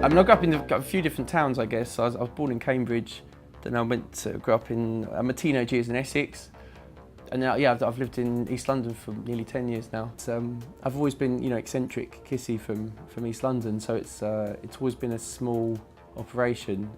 I mean, I grew up in a few different towns, I guess. I was born in Cambridge, then I grew up in my teenage years in Essex, and now, yeah, I've lived in East London for nearly 10 years now. I've always been, eccentric Kissy from East London, so it's always been a small operation,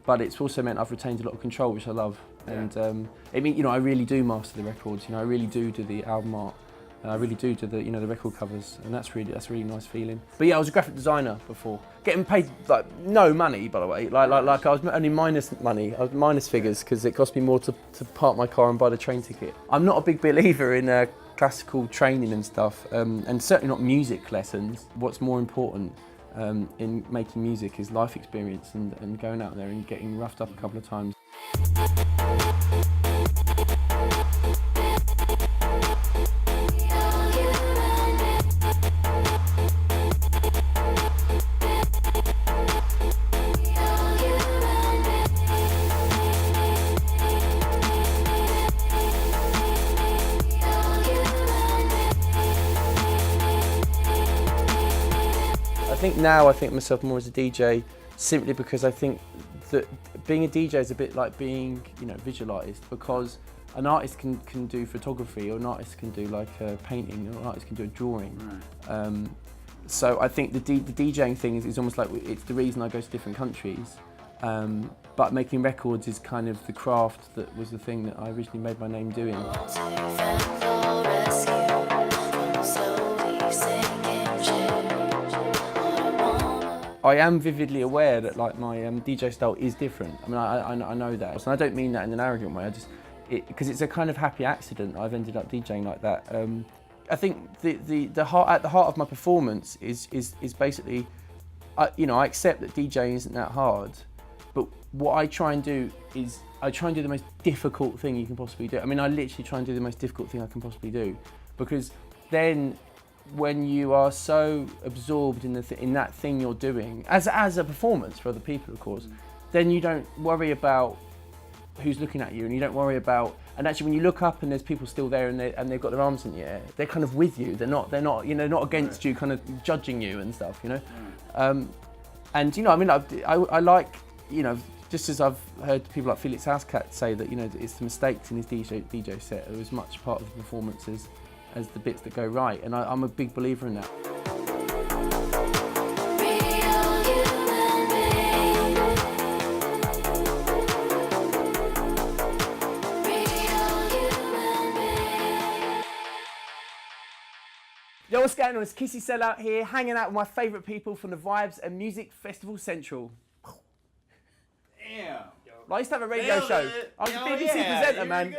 but it's also meant I've retained a lot of control, which I love. Yeah. And I mean, I really do master the records. I really do the album art. I really do the the record covers, and that's a really nice feeling. But yeah, I was a graphic designer before, getting paid like no money, by the way. Like I was only minus money. I was minus figures because it cost me more to park my car and buy the train ticket. I'm not a big believer in classical training and stuff, and certainly not music lessons. What's more important in making music is life experience and going out there and getting roughed up a couple of times. I think myself more as a DJ, simply because I think that being a DJ is a bit like being, visual artist, because an artist can do photography, or an artist can do like a painting, or an artist can do a drawing. Right. So I think the DJing thing is almost like it's the reason I go to different countries. But making records is kind of the craft that was the thing that I originally made my name doing. I am vividly aware that like my DJ style is different. I mean, I know that, and I don't mean that in an arrogant way. Because it's a kind of happy accident I've ended up DJing like that. I think the heart at the heart of my performance is basically, I accept that DJing isn't that hard, but what I try and do is I try and do the most difficult thing you can possibly do. I mean, I literally try and do the most difficult thing I can possibly do, because then, when you are so absorbed in that thing you're doing, as a performance for other people, of course, then you don't worry about who's looking at you, and you don't worry about. And actually, when you look up and there's people still there and they've got their arms in the air, they're kind of with you. They're not not against you, kind of judging you and stuff. And I mean, I like, just as I've heard people like Felix Housecat say that it's the mistakes in his DJ set are as much part of the performance as the bits that go right, and I'm a big believer in that. Yo, what's going on? It's Kissy Sell Out here, hanging out with my favourite people from the Vibez and Music Festival Central. Damn. I used to have a radio show. I was a BBC presenter, man.